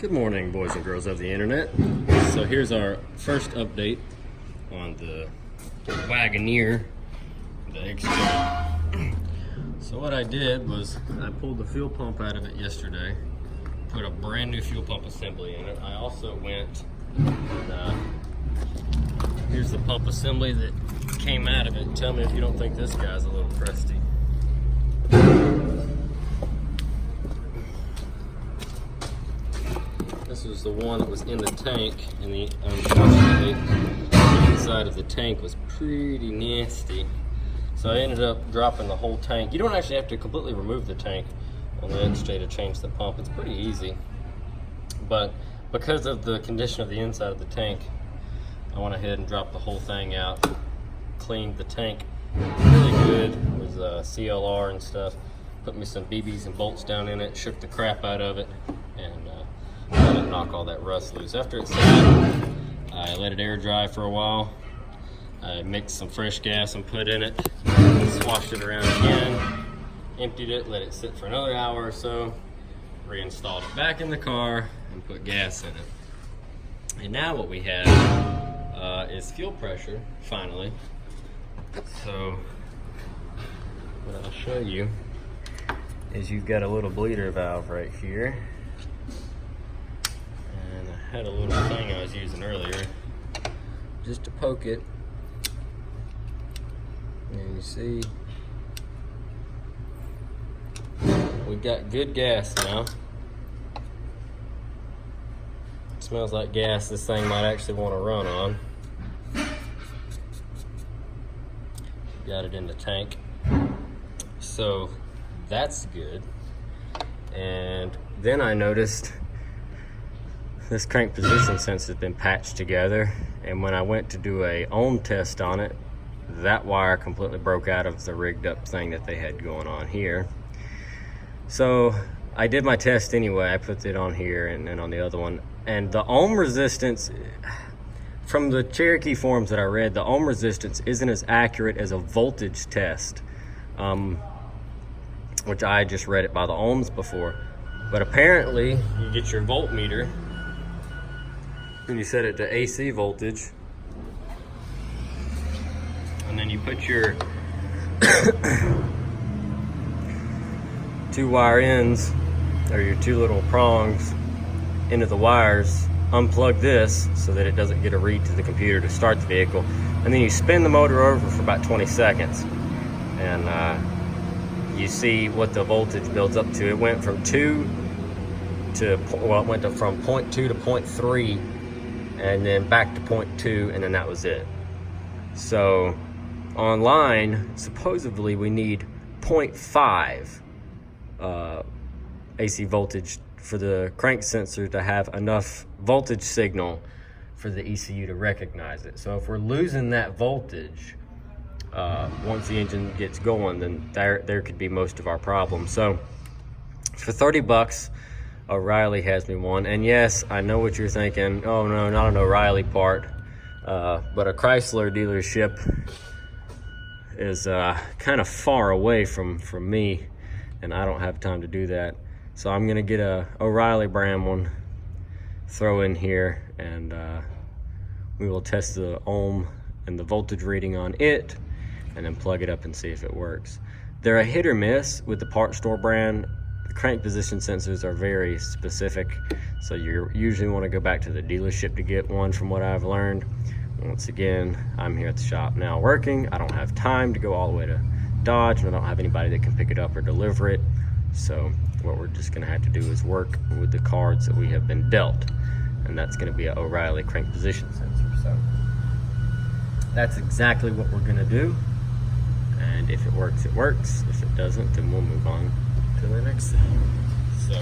Good morning, boys and girls of the internet. So here's our first update on the Wagoneer, the X2. So what I did was I pulled the fuel pump out of it yesterday, put a brand new fuel pump assembly in it. I also went and here's the pump assembly that came out of it. Tell me if you don't think this guy's a little crusty. This was the one that was in the tank, and unfortunately, the inside of the tank was pretty nasty. So I ended up dropping the whole tank. You don't actually have to completely remove the tank on the X2 to change the pump. It's pretty easy. But because of the condition of the inside of the tank, I went ahead and dropped the whole thing out, cleaned the tank really good with CLR and stuff, put me some BBs and bolts down in it, shook the crap out of it, and let it knock all that rust loose. After it sat, I let it air dry for a while. I mixed some fresh gas and put in it, swashed it around again, emptied it, let it sit for another hour or so, reinstalled it back in the car, and put gas in it. And now what we have is fuel pressure, finally. So what I'll show you is you've got a little bleeder valve right here. And I had a little thing I was using earlier just to poke it. And you see, we got good gas now. It smells like gas this thing might actually want to run on. Got it in the tank. So that's good. And then I noticed this crank position sensor has been patched together, and when I went to do a ohm test on it, that wire completely broke out of the rigged up thing that they had going on here. So I did my test anyway. I put it on here and then on the other one, and the ohm resistance from the Cherokee forums that I read, the ohm resistance isn't as accurate as a voltage test, which I just read it by the ohms before. But apparently you get your voltmeter and you set it to AC voltage, and then you put your two wire ends, or your two little prongs, into the wires, unplug this so that it doesn't get a read to the computer to start the vehicle, and then you spin the motor over for about 20 seconds, and you see what the voltage builds up to. It went from 2 to, well, it went from 0.2 to 0.3, and then back to 0.2, and then that was it. So online, supposedly we need 0.5 AC voltage for the crank sensor to have enough voltage signal for the ECU to recognize it. So if we're losing that voltage once the engine gets going, then there could be most of our problems. So for 30 bucks, O'Reilly has me one. And yes, I know what you're thinking. Oh no, not an O'Reilly part, but a Chrysler dealership is kind of far away from me, and I don't have time to do that. So I'm gonna get a O'Reilly brand one, throw in here, and we will test the ohm and the voltage reading on it, and then plug it up and see if it works. They're a hit or miss with the part store brand. The crank position sensors are very specific, so you usually want to go back to the dealership to get one, from what I've learned. Once again, I'm here at the shop now working. I don't have time to go all the way to Dodge, and I don't have anybody that can pick it up or deliver it. So what we're just gonna have to do is work with the cards that we have been dealt, and that's gonna be an O'Reilly crank position sensor. So that's exactly what we're gonna do, and if it works, it works. If it doesn't, then we'll move on to the next thing. So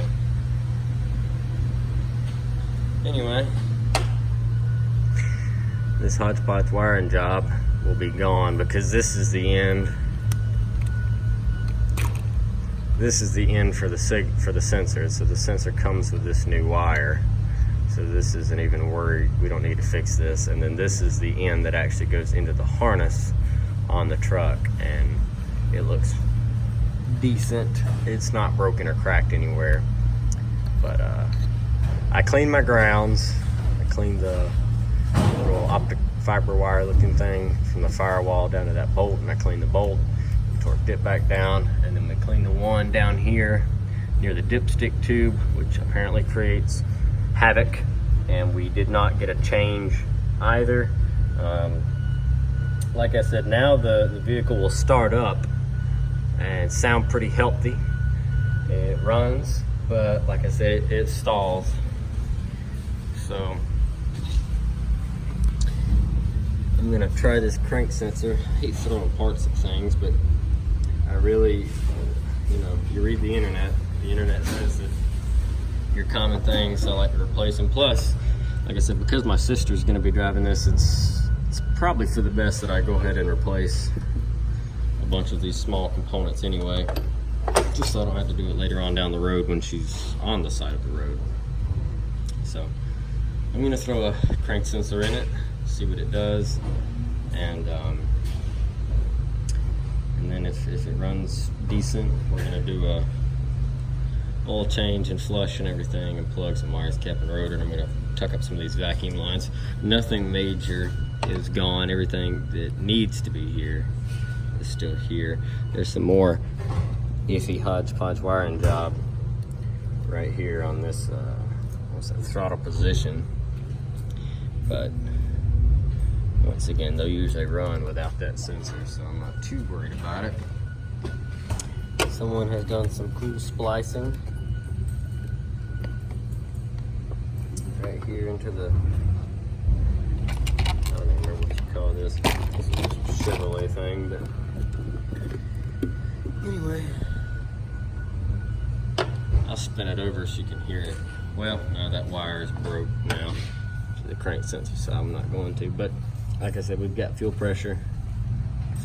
anyway, this hodgepodge wiring job will be gone because this is the end. This is the end for the sensor. So the sensor comes with this new wire. So this isn't even worried. We don't need to fix this. And then this is the end that actually goes into the harness on the truck, and it looks decent. It's not broken or cracked anywhere, but I cleaned my grounds. I cleaned the little optic fiber wire looking thing from the firewall down to that bolt, and I cleaned the bolt, torqued it back down, and then we cleaned the one down here near the dipstick tube, which apparently creates havoc, and we did not get a change either. Like I said, now the vehicle will start up and sound pretty healthy. It runs, but like I said, it stalls. So I'm gonna try this crank sensor. I hate throwing parts at things, but I really, you know, you read the internet says that your common things, so I like to replace them. Plus, like I said, because my sister's gonna be driving this, it's probably for the best that I go ahead and replace a bunch of these small components anyway, just so I don't have to do it later on down the road when she's on the side of the road. So I'm gonna throw a crank sensor in it, see what it does, and then if it runs decent, we're gonna do a oil change and flush and everything, and plug some wires, cap and rotor, and I'm gonna tuck up some of these vacuum lines. Nothing major is gone. Everything that needs to be here is still here. There's some more iffy hodgepodge wiring job right here on this what's that, throttle position, but once again, they'll usually run without that sensor, so I'm not too worried about it. Someone has done some cool splicing right here into the, I don't remember what you call this. This is just a Chevrolet thing, but anyway, I'll spin it over so you can hear it. Well, no, that wire is broke now to the crank sensor, so I'm not going to. But like I said, we've got fuel pressure,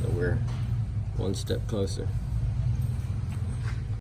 so we're one step closer.